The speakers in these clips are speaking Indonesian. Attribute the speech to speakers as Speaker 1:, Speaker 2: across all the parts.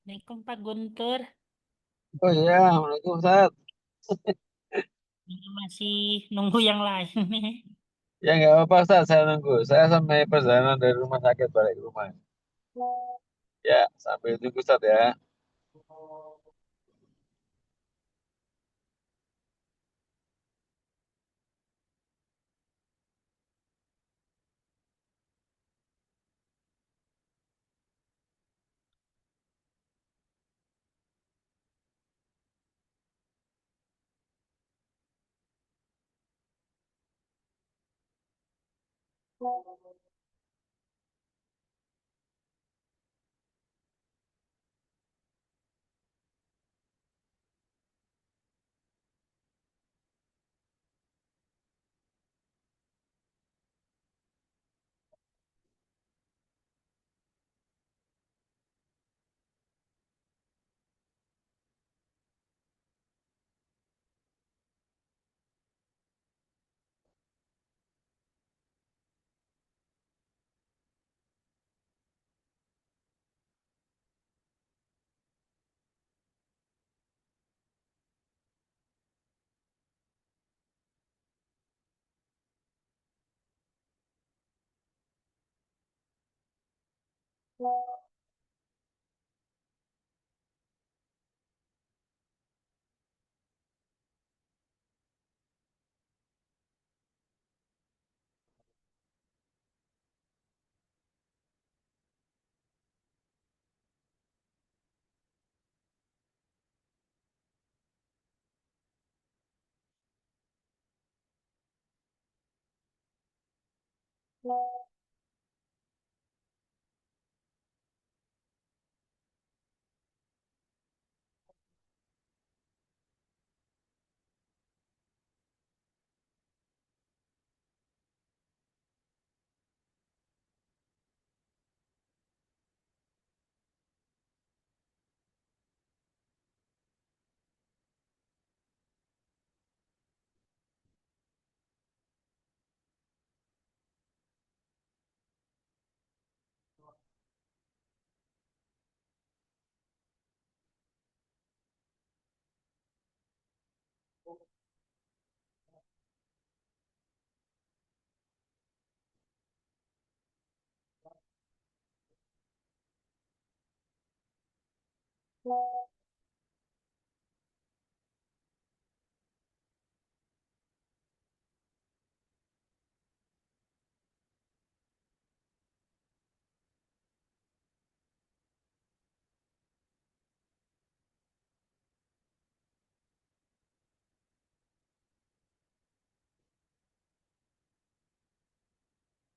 Speaker 1: Assalamualaikum Pak Guntur.
Speaker 2: Oh iya, Assalamualaikum Ustaz.
Speaker 1: Ini masih nunggu yang lain nih.
Speaker 2: Ya nggak apa-apa Ustaz, saya nunggu. Saya sampai perjalanan dari rumah sakit balik ke rumah. Ya, sampai tunggu Ustaz ya.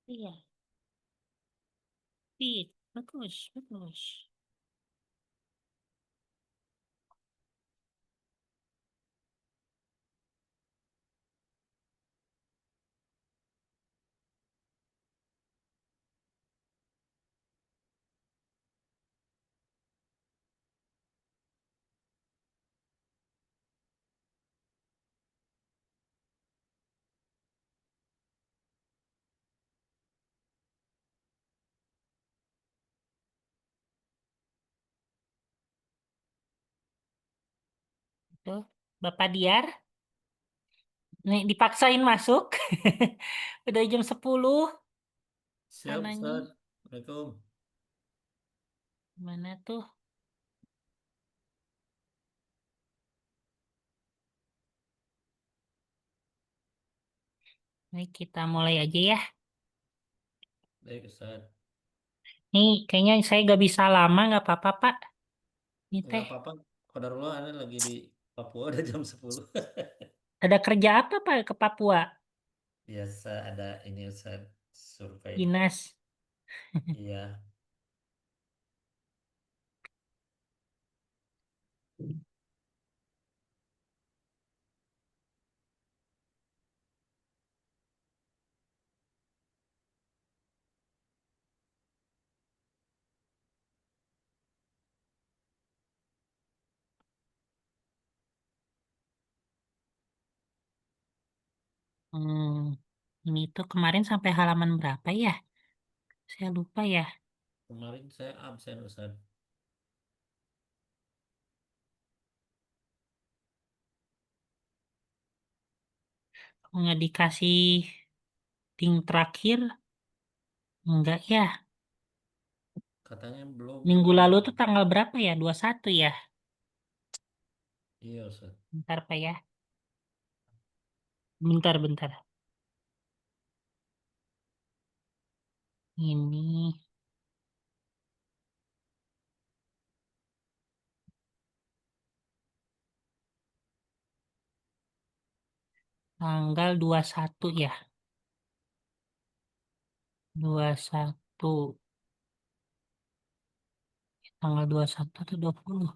Speaker 1: Iya, fit. Bagus, bagus. Tuh, Bapak Diar, nih dipaksain masuk. Udah jam 10
Speaker 3: Siap,
Speaker 1: sananya.
Speaker 3: Ustaz. Assalamualaikum.
Speaker 1: Mana tuh? Nih kita mulai aja ya.
Speaker 3: Baik, Ustaz.
Speaker 1: Nih kayaknya saya gak bisa lama, nggak apa-apa Pak. Ini
Speaker 3: Enggak
Speaker 1: teh,
Speaker 3: apa-apa. Qadarullah, Anda lagi di Papua udah jam 10.
Speaker 1: ada kerja apa Pak ke Papua?
Speaker 3: Biasa ada ini, Ustaz. Survei.
Speaker 1: Dinas.
Speaker 3: Iya.
Speaker 1: Hmm, ini tuh kemarin sampai halaman berapa ya? Saya lupa ya.
Speaker 3: Kemarin saya absen, Ustaz.
Speaker 1: nggak dikasih ting terakhir? Enggak ya.
Speaker 3: Katanya belum
Speaker 1: Minggu
Speaker 3: kemarin.
Speaker 1: lalu tuh tanggal berapa ya? 21 ya?
Speaker 3: Iya, Ustaz.
Speaker 1: Bentar Pak ya. Bentar. Ini tanggal 21 ya? 21. Tanggal 21 atau 20?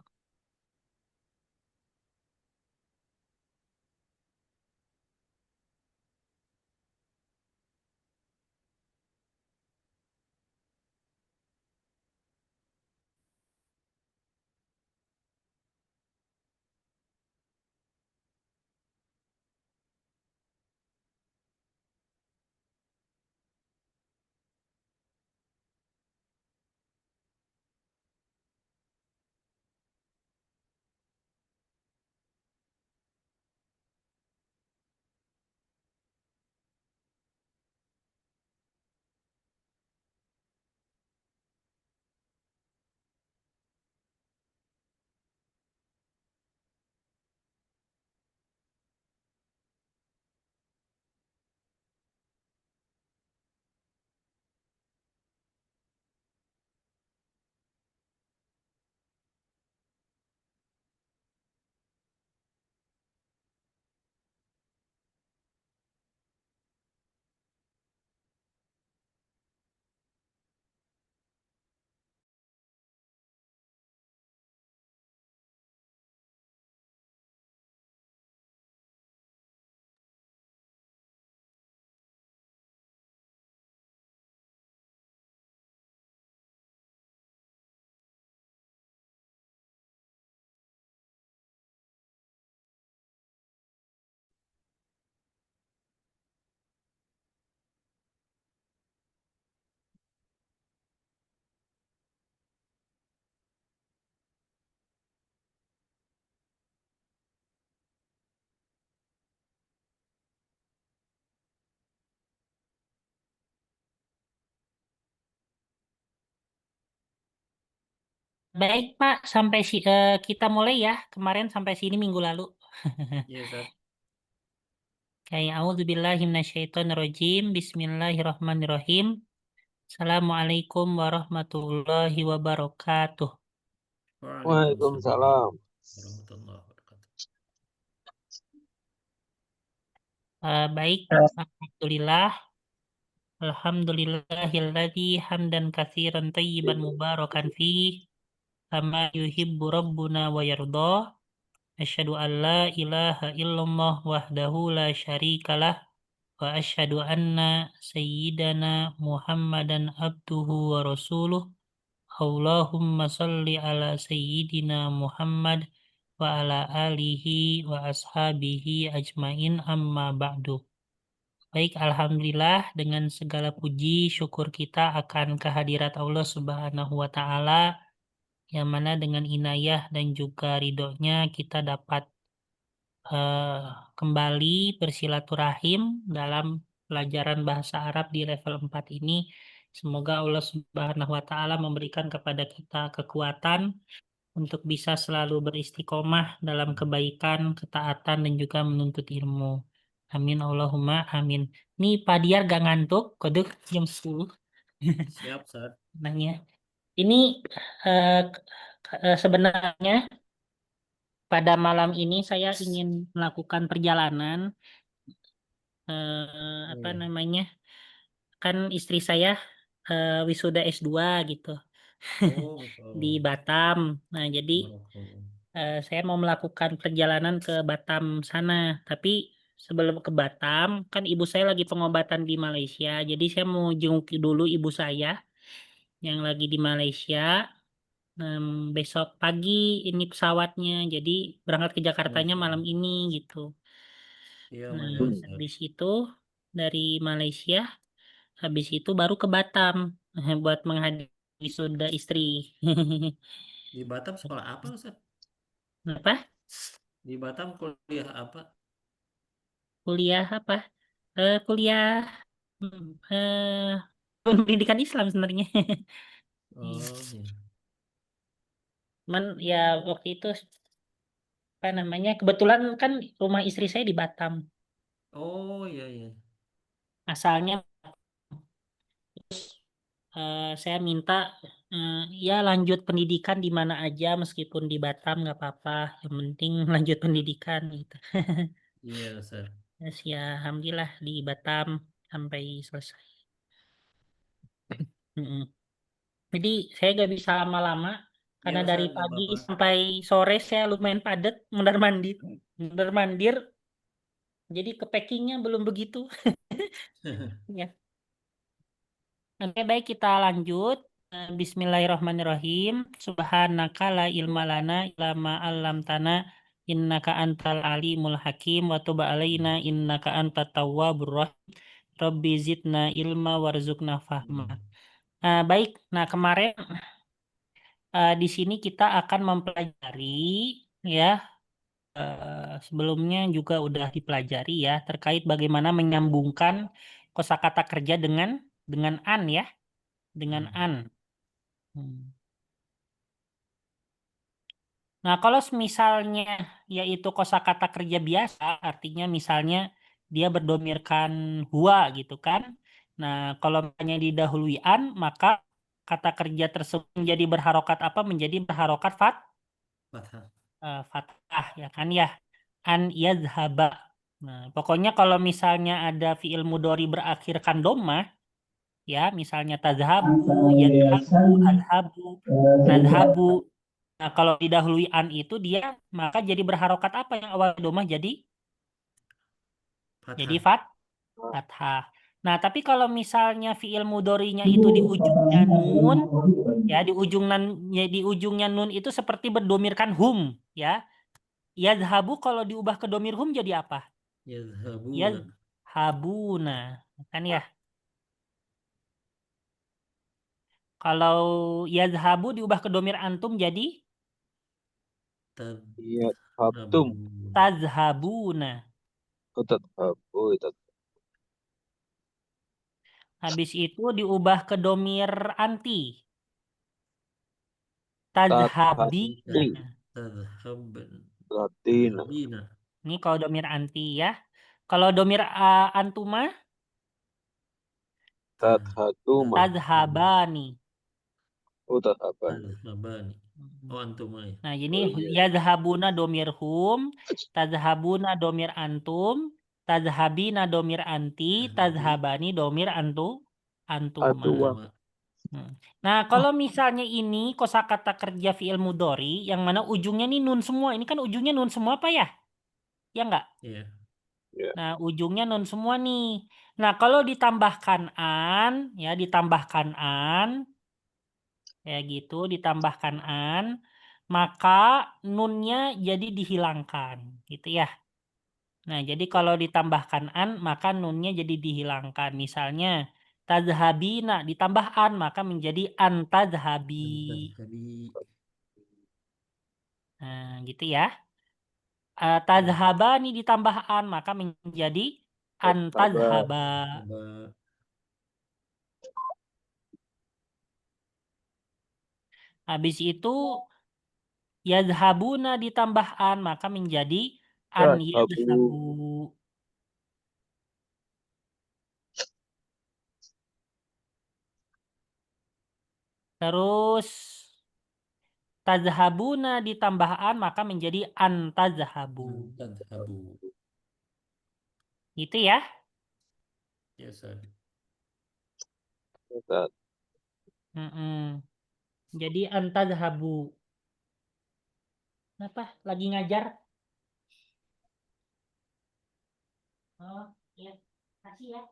Speaker 1: Baik Pak, kita mulai ya. Kemarin sampai sini minggu lalu.
Speaker 3: Iya, Ustaz.
Speaker 1: Kayak auzubillahi minasyaitonirrajim. Bismillahirrahmanirrahim. Assalamualaikum warahmatullahi wabarakatuh.
Speaker 3: Waalaikumsalam
Speaker 2: Waalaikumsalam.
Speaker 3: warahmatullahi wabarakatuh.
Speaker 1: Baik, Alhamdulillah. Alhamdulillahilladzi hamdan katsiran tayyiban mubarakan fih. Kama yuhibbu rabbuna wa yarda. Asyhadu an la ilaha illallah wahdahu la syarikalah. Wa asyhadu anna sayyidana Muhammadan abduhu wa rasuluh. Allahumma salli ala sayyidina Muhammad wa ala alihi wa ashabihi ajmain amma ba'du. Baik, Alhamdulillah dengan segala puji syukur kita akan kehadirat Allah Subhanahu wa Ta'ala, yang mana dengan inayah dan juga ridhonya kita dapat eh, kembali bersilaturahim dalam pelajaran bahasa Arab di level 4 ini. Semoga Allah Subhanahu wa Ta'ala memberikan kepada kita kekuatan untuk bisa selalu beristiqomah dalam kebaikan, ketaatan, dan juga menuntut ilmu. Amin Allahumma amin. Nih Pak Diar gak ngantuk, kodok jam 10
Speaker 3: Siap, Ustaz.
Speaker 1: nanya. Ini eh, sebenarnya pada malam ini saya ingin melakukan perjalanan, apa
Speaker 3: Iya.
Speaker 1: namanya, kan istri saya wisuda S2 gitu
Speaker 3: Oh,
Speaker 1: di
Speaker 3: betul.
Speaker 1: Batam. Nah, jadi
Speaker 3: Barakallah.
Speaker 1: saya mau melakukan perjalanan ke Batam sana. Tapi sebelum ke Batam, kan ibu saya lagi pengobatan di Malaysia. Jadi saya mau jenguk dulu ibu saya yang lagi di Malaysia. Besok pagi ini pesawatnya. Jadi berangkat ke Jakartanya
Speaker 3: Masya
Speaker 1: malam
Speaker 3: Allah.
Speaker 1: ini gitu.
Speaker 3: Iya,
Speaker 1: Nah,
Speaker 3: Masya Allah, Ustaz.
Speaker 1: habis itu dari Malaysia, habis itu baru ke Batam buat menghadiri wisuda istri.
Speaker 3: Di Batam sekolah apa, Ustaz?
Speaker 1: Apa?
Speaker 3: Di Batam kuliah apa?
Speaker 1: kuliah apa? Kuliah pendidikan Islam sebenarnya.
Speaker 3: Oh iya.
Speaker 1: Cuman ya waktu itu apa namanya? Kebetulan kan rumah istri saya di Batam.
Speaker 3: Oh iya iya.
Speaker 1: Asalnya saya minta ya lanjut pendidikan di mana aja meskipun di Batam nggak apa-apa. Yang penting lanjut pendidikan gitu.
Speaker 3: Iya Ustaz.
Speaker 1: Terus ya alhamdulillah di Batam sampai selesai. Mm-mm. Jadi saya nggak bisa lama-lama
Speaker 3: Iya
Speaker 1: karena dari
Speaker 3: Ustaz, nggak
Speaker 1: pagi
Speaker 3: apa-apa.
Speaker 1: sampai sore saya lumayan padat mondar-mandir, mondar-mandir. Jadi ke packingnya belum begitu. Ya. Oke, baik kita lanjut. Bismillahirrahmanirrahim. Subhanaka la ilma lana illa ma 'allamtana innaka antal alimul hakim wa tub alaina innaka antat tawwabur rahim. Rabbi zidna ilma warzuqna fahma. Baik. Nah, kemarin di sini kita akan mempelajari ya sebelumnya juga udah dipelajari ya terkait bagaimana menyambungkan kosakata kerja dengan an ya, dengan an. Hmm. Nah, kalau misalnya yaitu kosakata kerja biasa, artinya misalnya dia berdomirkan huwa gitu kan. Nah, kalau misalnya didahului an, maka kata kerja tersebut menjadi berharokat apa? Menjadi berharokat
Speaker 3: Fathah.
Speaker 1: fathah ya kan ya. An yadhaba. Nah, pokoknya kalau misalnya ada fiil mudhari berakhirkan doma, ya misalnya tazhabu, yadhabu, adhabu, nadhabu. Nah, kalau didahului an itu dia maka jadi berharokat apa yang awal domah jadi
Speaker 3: Fathah.
Speaker 1: fathah. Nah, tapi kalau misalnya fiil mudhari'nya itu di ujungnya nun, ya di ujungnya nun itu seperti berdomirkan hum, ya. Yadhabu kalau diubah ke domir hum jadi apa?
Speaker 3: Yazhabuna.
Speaker 1: Yadhabuna, kan ya. Kalau yadhabu diubah ke domir antum jadi
Speaker 2: Iya, habtum.
Speaker 3: Tadhabun.
Speaker 1: tazhabuna.
Speaker 2: Utat habu, utat
Speaker 1: Habis itu diubah ke domir anti.
Speaker 2: tat
Speaker 1: Tazhabina.
Speaker 2: hati.
Speaker 3: Tadhabun.
Speaker 2: Latina.
Speaker 3: Tadhabina.
Speaker 1: Ini kalau domir anti ya. Kalau domir antuma,
Speaker 2: Tat hatuma.
Speaker 1: tazhabani.
Speaker 2: Utat apa?
Speaker 3: Tadhabani. Oh antum ya.
Speaker 1: Nah, ini
Speaker 2: Oh iya.
Speaker 1: yazhabuna domir hum, tazhabuna domir antum, tazhabina domir anti,
Speaker 3: Anti.
Speaker 1: tazhabani domir antuma.
Speaker 2: Atua.
Speaker 3: Antuma.
Speaker 1: Hmm. Nah, kalau misalnya ini kosakata kerja fiil mudhari yang mana ujungnya nih nun semua. Ini kan ujungnya nun semua apa ya? Ya enggak?
Speaker 3: Iya.
Speaker 2: Ya.
Speaker 1: Nah, ujungnya nun semua nih. Nah, kalau ditambahkan an, ya ditambahkan an, ya gitu, ditambahkan an, maka nunnya jadi dihilangkan, gitu ya. Nah, jadi kalau ditambahkan an, maka nunnya jadi dihilangkan. Misalnya, tazhabina ditambah an, maka menjadi antazhabi.
Speaker 3: Antadhabi.
Speaker 1: Nah, gitu ya.
Speaker 3: Ya.
Speaker 1: Tazhabani ditambah an, maka menjadi
Speaker 2: Haba.
Speaker 1: antazhaba.
Speaker 3: Haba.
Speaker 1: Habis itu yazhabuna ditambah an maka menjadi an
Speaker 2: Ya, habu.
Speaker 1: yazhabu. Terus tazhabuna ditambah an maka menjadi an tazhabu.
Speaker 3: Antadhabu.
Speaker 1: Gitu ya.
Speaker 3: Ya Ustaz.
Speaker 2: Utat.
Speaker 1: Mm-mm. Jadi an tazhabu. Kenapa? Lagi ngajar? Oh, iya. Kasih ya.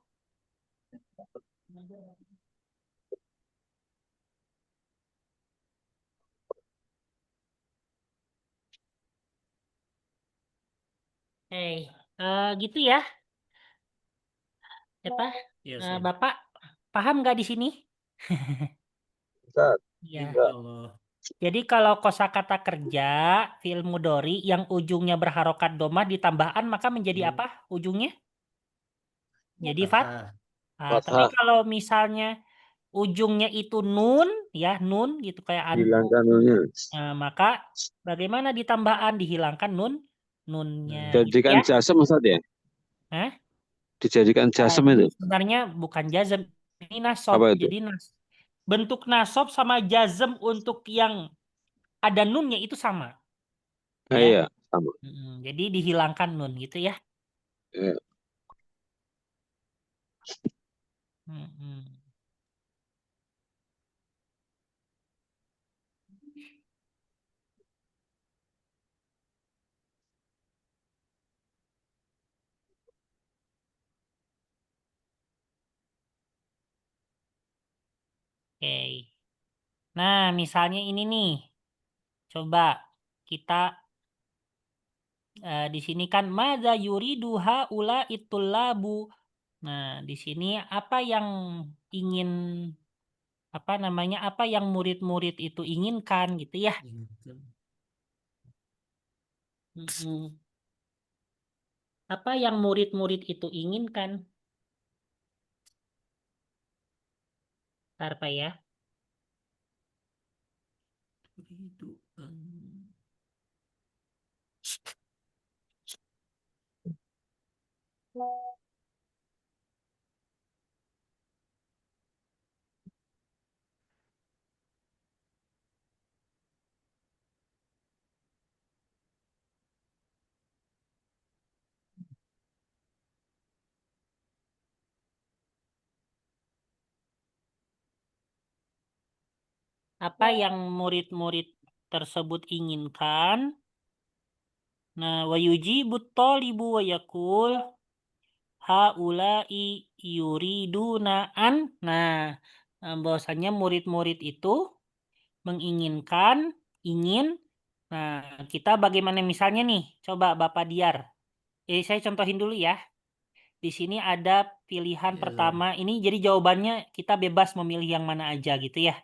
Speaker 1: Gitu ya. Apa?
Speaker 3: Iya Ustaz.
Speaker 1: Bapak paham nggak di sini?
Speaker 2: Utat.
Speaker 1: Ya.
Speaker 2: Enggak.
Speaker 3: Insyaallah.
Speaker 1: Jadi kalau kosakata kerja, fi'il mudhari yang ujungnya berharokat domah ditambah an, maka menjadi
Speaker 3: Hmm.
Speaker 1: apa ujungnya? Jadi
Speaker 3: Fathah.
Speaker 1: tapi
Speaker 2: Fathah.
Speaker 1: kalau misalnya ujungnya itu nun, ya nun gitu kayak antum,
Speaker 2: Hilangkan nunnya.
Speaker 1: maka bagaimana ditambah an? Dihilangkan nunnya gitu
Speaker 2: Jadikan
Speaker 1: ya.
Speaker 2: jasem Ustaz ya?
Speaker 1: Hah?
Speaker 2: Dijadikan jasem
Speaker 1: Ini
Speaker 2: itu.
Speaker 1: sebenarnya bukan jazm, ini nasob.
Speaker 2: Apa itu?
Speaker 1: Jadi bentuk nasob sama jazm untuk yang ada nunnya itu sama,
Speaker 2: Ah,
Speaker 1: ya.
Speaker 2: iya, sama.
Speaker 1: Jadi dihilangkan nun gitu ya.
Speaker 2: Iya.
Speaker 1: Mm-mm. Oke. Nah, misalnya ini nih. Coba kita di sini kan madza yuridu haula labu. Nah, di sini apa yang ingin apa namanya? Apa yang murid-murid itu inginkan gitu ya.
Speaker 3: Ingatkan.
Speaker 1: Mm-mm. Apa yang murid-murid itu inginkan? Ntar Pak ya.
Speaker 3: Itu.
Speaker 1: Apa yang murid-murid tersebut inginkan? Nah, wa yujibut thalibu wa yaqul haula'i yuriduna an. Nah, bahwasanya murid-murid itu menginginkan, ingin. Nah, kita bagaimana misalnya nih? Coba Bapak Diar. Saya contohin dulu ya. Di sini ada pilihan
Speaker 3: Ya, Zat.
Speaker 1: pertama. Ini jadi jawabannya kita bebas memilih yang mana aja gitu ya.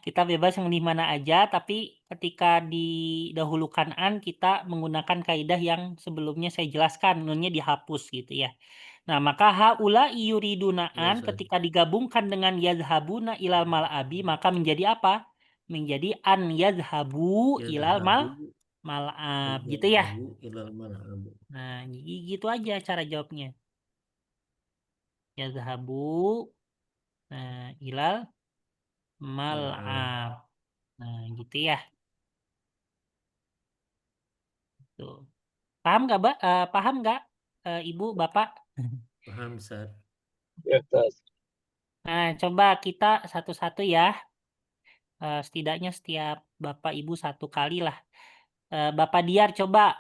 Speaker 1: Kita bebas memilih mana aja, tapi ketika didahulukan an, kita menggunakan kaidah yang sebelumnya saya jelaskan, nunnya dihapus gitu ya. Nah, maka haula
Speaker 3: Ya,
Speaker 1: yuridunaan
Speaker 3: Zat.
Speaker 1: ketika digabungkan dengan yadhabuna ilal mal'abi, maka menjadi apa? Menjadi an yadhabu ilal
Speaker 3: Yadhabu.
Speaker 1: mal'ab gitu ya.
Speaker 3: Yadhabu ilal mal'ab.
Speaker 1: Nah, gitu aja cara jawabnya. Yadhabu ilal
Speaker 3: Mal'ab.
Speaker 1: mal'ab. Nah, gitu ya. Tuh. Paham nggak, Mbak? Paham nggak, Ibu, Bapak?
Speaker 3: Paham, Zat.
Speaker 2: Ya, Ustaz.
Speaker 1: Nah, coba kita satu-satu ya. Setidaknya setiap Bapak Ibu satu kali lah. Bapak Diar coba.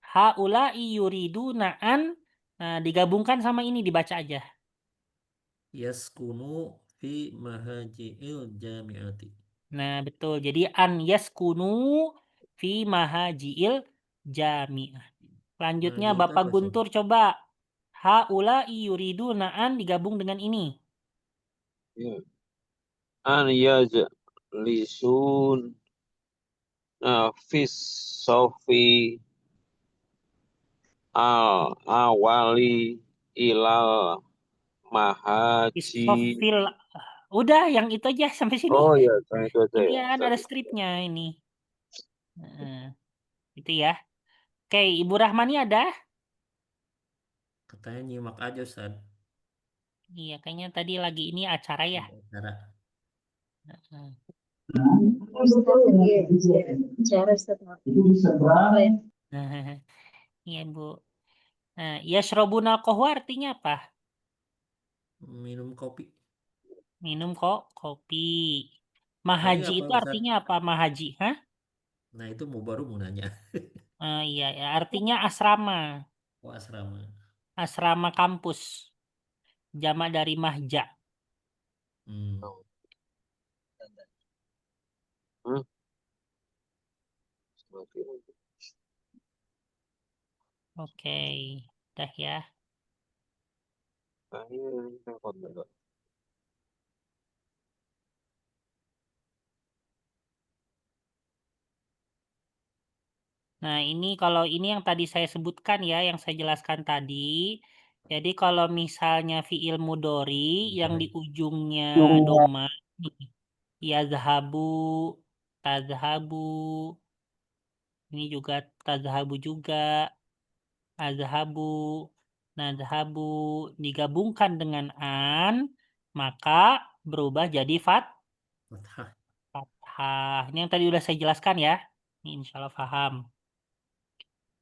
Speaker 1: Haula'i yuriduna'an. Nah, digabungkan sama ini dibaca aja.
Speaker 3: Yaskunu fi mahaji'il jami'ati.
Speaker 1: Nah, betul. Jadi an yaskunu fi mahajiil jami'ah. Selanjutnya
Speaker 3: Mahaji itu
Speaker 1: Bapak
Speaker 3: apa, Zat?
Speaker 1: Guntur coba. Haula'i yuriduna'an digabung dengan ini.
Speaker 2: Ya. An yajlisun fis sofi al awali ilal mahaji.
Speaker 1: Istofil. Udah, yang itu aja sampai sini.
Speaker 2: Oh ya, kan itu aja
Speaker 1: Ini
Speaker 2: ya.
Speaker 1: kan ada
Speaker 2: Ustaz.
Speaker 1: stripnya ini. Itu ya. Oke, Ibu Rahmani ada?
Speaker 3: Katanya nyimak aja, Zat.
Speaker 1: Iya, kayaknya tadi lagi ini acara ya.
Speaker 3: Ada acara.
Speaker 1: Heeh. Iya, Bu. Nah, yashrobuna qahwa artinya apa?
Speaker 3: Minum kopi.
Speaker 1: Minum kok kopi.
Speaker 3: Tadi
Speaker 1: Mahaji
Speaker 3: apa,
Speaker 1: itu
Speaker 3: Ustaz?
Speaker 1: artinya apa? Mahaji, hah?
Speaker 3: Nah, itu baru mau nanya.
Speaker 1: Iya, ya. Artinya asrama.
Speaker 3: Oh, asrama.
Speaker 1: Asrama kampus. Jamak dari mahja.
Speaker 3: Hmm.
Speaker 2: Hmm?
Speaker 1: Oke, dah ya.
Speaker 2: Akhirnya, 。
Speaker 1: Nah, ini kalau ini yang tadi saya sebutkan ya, yang saya jelaskan tadi. Jadi kalau misalnya fiil mudhari yang di ujungnya doma, yazhabu, tazhabu, ini juga tazhabu juga, azhabu, nazhabu, digabungkan dengan an, maka berubah jadi
Speaker 3: Fathah.
Speaker 1: fathah. Ini yang tadi udah saya jelaskan ya. Ini insya Allah paham.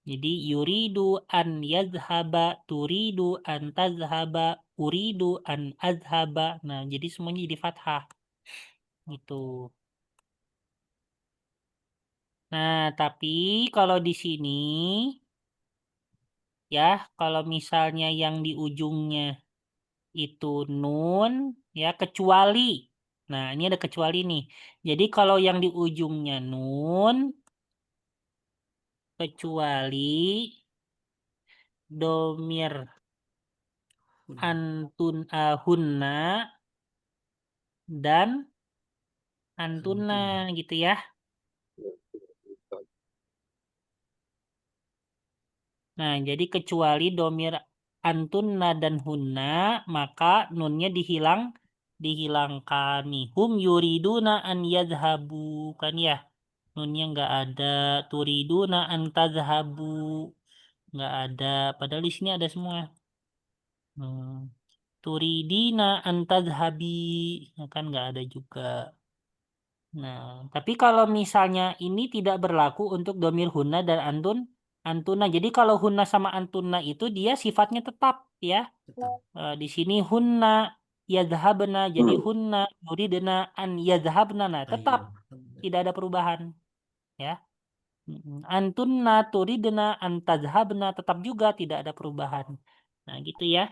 Speaker 1: Jadi yuridu an yazhaba, turidu an tazhaba, uridu an azhaba. Nah, jadi semuanya jadi fathah. Gitu. Nah, tapi kalau di sini ya, kalau misalnya yang di ujungnya itu nun ya kecuali. Nah, ini ada kecuali nih. Jadi kalau yang di ujungnya nun kecuali domir antun hunna dan antuna gitu ya. Nah, jadi kecuali domir antunna dan hunna, maka nunnya dihilangkan nih. Hum yuriduna an yadhabu, kan ya. Nunnya nggak ada. Turiduna an tadhabu, nggak ada. Padahal di sini ada semua. Turidina an tadhabi, ya kan nggak ada juga. Nah, tapi kalau misalnya ini tidak berlaku untuk domir hunna dan antuna. Jadi kalau hunna sama antuna itu dia sifatnya tetap ya.
Speaker 3: Tetap.
Speaker 1: Di sini hunna yadhhabna, jadi hunna yuridna an yadhhabna. Nah, tetap tidak ada perubahan ya. Antunna turidna an tadhhabna, tetap juga tidak ada perubahan. Nah, gitu ya.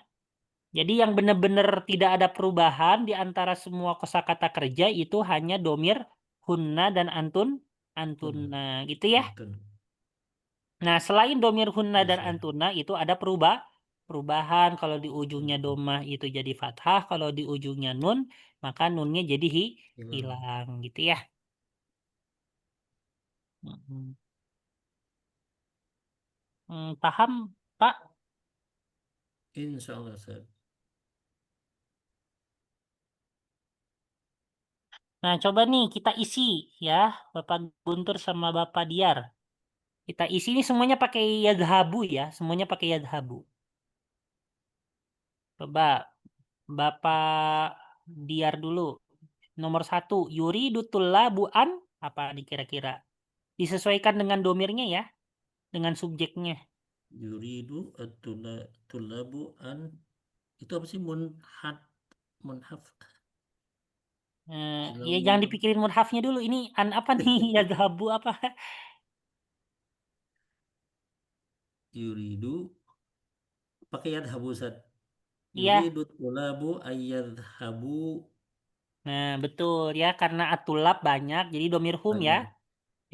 Speaker 1: Jadi yang benar-benar tidak ada perubahan di antara semua kosakata kerja itu hanya domir hunna dan antuna gitu ya.
Speaker 3: Antun.
Speaker 1: Nah, selain domir hunna dan
Speaker 3: Bisa.
Speaker 1: antuna itu ada perubahan. Kalau di ujungnya domah itu jadi fathah, kalau di ujungnya nun maka nunnya jadi
Speaker 3: Hilang.
Speaker 1: hilang gitu ya. Paham, Pak?
Speaker 3: Insya Allah, Ustaz.
Speaker 1: Nah, coba nih kita isi ya, Bapak Guntur sama Bapak Diar. Kita isi ini semuanya pakai yadhabu ya, semuanya pakai yadhabu. Coba Bapak Diar dulu. Nomor 1, yuridutul labuan apa nih kira-kira? Disesuaikan dengan domirnya ya, dengan subjeknya.
Speaker 3: Yuridu tulabu an, itu apa sih, munhaf
Speaker 1: Ya jangan
Speaker 3: Silamu
Speaker 1: dipikirin mudhafnya dulu. Ini an apa nih? Yadhabu apa?
Speaker 3: yuridu pakai yadhabu, Ustaz.
Speaker 1: Iya.
Speaker 3: Yuridu tulabu ayyadhabu.
Speaker 1: Nah, betul ya karena atulab banyak jadi domir hum ya.
Speaker 3: Banyak.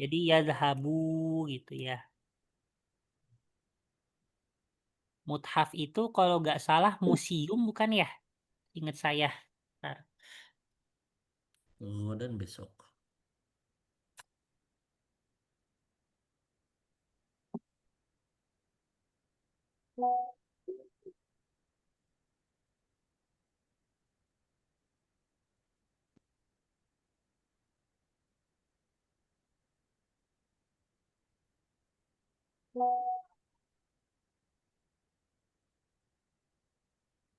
Speaker 1: Jadi yadhabu gitu ya. Muthaf itu kalau nggak salah museum bukan ya? Ingat saya. Bentar.
Speaker 3: Dan besok.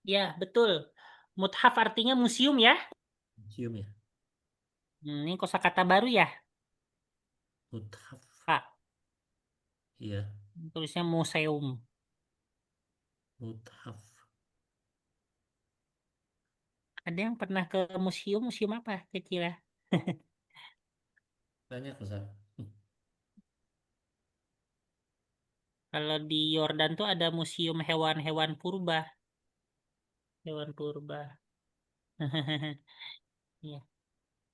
Speaker 1: Ya, betul. Muthaf artinya museum ya.
Speaker 3: Cium ya.
Speaker 1: Ini kosakata baru ya,
Speaker 3: Muthaf.
Speaker 1: Pak.
Speaker 3: Iya.
Speaker 1: Tulisnya museum.
Speaker 3: Muthaf.
Speaker 1: Ada yang pernah ke museum? Museum apa kira-kira?
Speaker 3: Banyak, Ustaz.
Speaker 1: Kalau di Yordan tuh ada museum hewan-hewan purba. Hewan purba. Ya.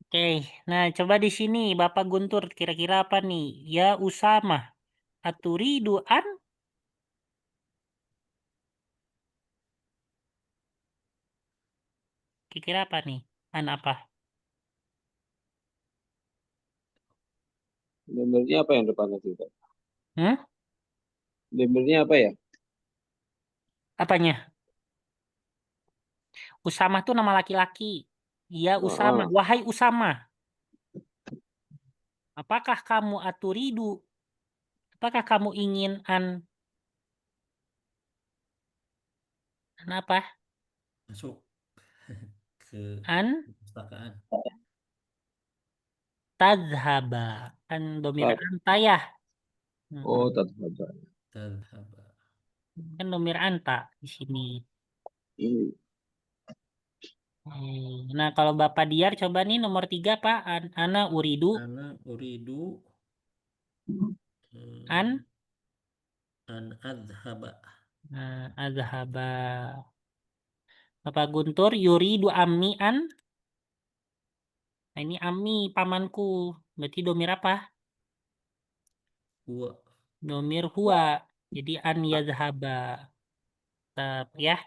Speaker 1: Oke, nah coba di sini Bapak Guntur kira-kira apa nih? Ya Usama. Aturidu an? Kira-kira apa nih? An apa?
Speaker 2: Nomornya apa yang depannya juga?
Speaker 1: Hmm?
Speaker 2: Damirnya apa ya?
Speaker 1: Apanya? Usama tuh nama laki-laki. Iya, Usama.
Speaker 2: Heeh.
Speaker 1: Wahai Usama, apakah kamu aturidu? Apakah kamu ingin an apa?
Speaker 3: Masuk ke
Speaker 1: An
Speaker 3: perpustakaan.
Speaker 1: tadhaba. Kan domir
Speaker 2: Tat.
Speaker 1: anta ya. Mm-mm.
Speaker 2: Oh, tadhaba.
Speaker 3: Tadhaba.
Speaker 1: Kan domir anta di sini.
Speaker 2: Ini.
Speaker 1: Nah, kalau Bapak Diar coba nih nomor 3 Pak. Ana uridu
Speaker 3: Ana uridu
Speaker 1: an
Speaker 3: an adhaba.
Speaker 1: azhaba. Bapak Guntur yuridu ammi an. Nah, ini ammi pamanku. Berarti domir apa?
Speaker 3: Huwa.
Speaker 1: Domir huwa. Jadi an yazhaba. Tetap ya.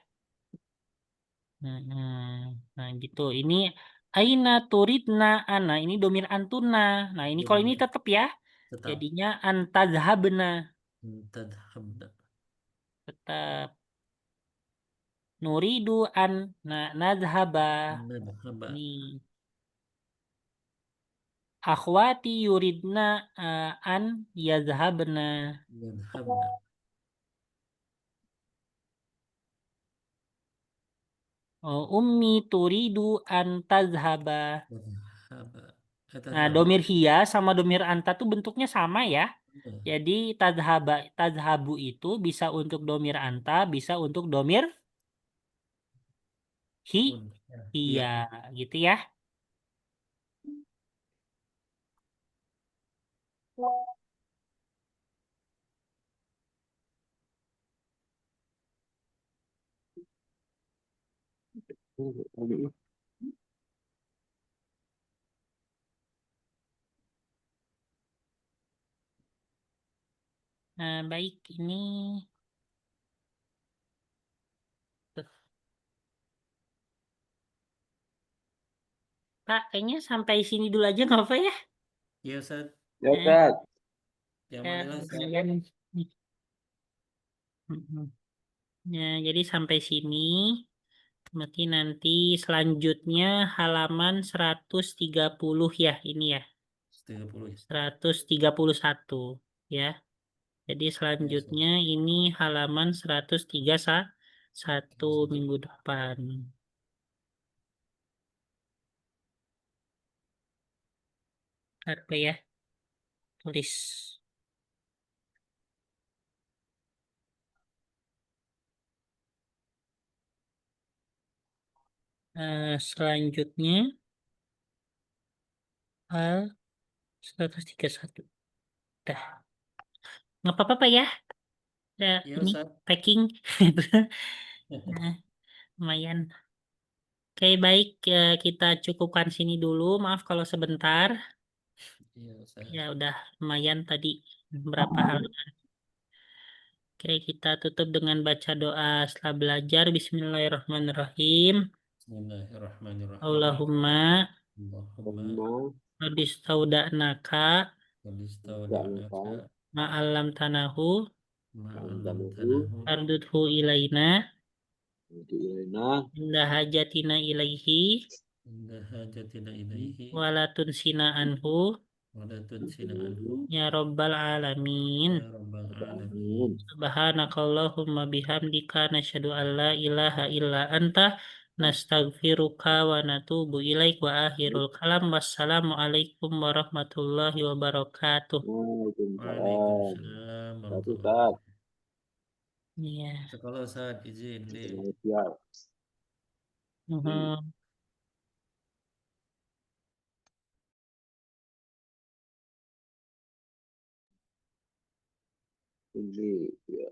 Speaker 1: Nah, gitu. Ini aina turidna ana. Ini domir antuna. Nah, ini kalau ini
Speaker 3: Domir
Speaker 1: tetap ya.
Speaker 3: tetap.
Speaker 1: Jadinya antazhabna.
Speaker 3: Tadhabna.
Speaker 1: Tetap. Nuridu an nazhaba.
Speaker 3: Nadhaba.
Speaker 1: Nih. Akhwati yuridna an yazhabna.
Speaker 3: Yadhhabna.
Speaker 1: Oh, ummi turidu an tazhaba.
Speaker 3: Tadhhaba.
Speaker 1: Nah,
Speaker 3: Tadhhaba.
Speaker 1: domir hiya sama domir anta tuh bentuknya sama ya.
Speaker 3: Iya.
Speaker 1: Jadi tazhabu itu bisa untuk domir anta, bisa untuk domir
Speaker 3: Un. Ya.
Speaker 1: iya,
Speaker 3: Iya.
Speaker 1: gitu ya. Nah, baik ini Pak, kayaknya sampai sini dulu aja nggak apa ya?
Speaker 3: Iya, Ustaz.
Speaker 2: Ya,
Speaker 1: Eh,
Speaker 2: Ustaz.
Speaker 3: Yang
Speaker 1: ya,
Speaker 3: mana, Ustaz?
Speaker 1: lumayan. Mm-mm. Ya, jadi sampai sini. Berarti nanti selanjutnya halaman 130 ya, ini ya.
Speaker 3: 30 ya.
Speaker 1: 131 ya. Jadi
Speaker 3: Ya, Ustaz.
Speaker 1: selanjutnya ini halaman 131 minggu depan. Apa ya? Tulis. Selanjutnya hal 131. Dah. Nggak apa-apa Pak ya. Udah
Speaker 3: Iya,
Speaker 1: ini
Speaker 3: Ustaz.
Speaker 1: packing. Nah, lumayan. Oke, baik. Kita cukupkan sini dulu. Maaf kalau sebentar.
Speaker 3: Iya, Ustaz.
Speaker 1: Ya udah lumayan tadi berapa hal. Oke, kita tutup dengan baca doa setelah belajar. Bismillahirrahmanirrahim.
Speaker 3: Bismillahirrahmanirrahim.
Speaker 1: Allahumma
Speaker 3: Allahumma
Speaker 2: Allahumma
Speaker 1: qadistauda'naka
Speaker 3: qadistauda'naka
Speaker 1: ma'alam tanahu
Speaker 3: ma'alam
Speaker 2: Alhamdulillah.
Speaker 3: tanahu
Speaker 1: ardudhu ilaina
Speaker 2: Untuk ilaina.
Speaker 1: inda hajatina ilaihi
Speaker 3: inda hajatina ilaihi
Speaker 1: walatun sina anhu
Speaker 3: wa la tunsina anhu
Speaker 1: ya rabbal alamin.
Speaker 3: ya rabbal alamin.
Speaker 2: Amin.
Speaker 1: Subhanakallahumma bihamdika nasyhadu an la ilaha illa anta nastaghfiruka wa natubu ilaik wa akhirul kalam wassalamu alaikum warahmatullahi wabarakatuh.
Speaker 2: Waalaikumsalam.
Speaker 3: Waalaikumsalam
Speaker 2: Satu,
Speaker 3: warahmatullahi
Speaker 2: Ustaz.
Speaker 3: wabarakatuh.
Speaker 1: Iya.
Speaker 3: Sekolah saat izin deh.
Speaker 2: Siap.
Speaker 1: Mhm.
Speaker 2: Ini, ya.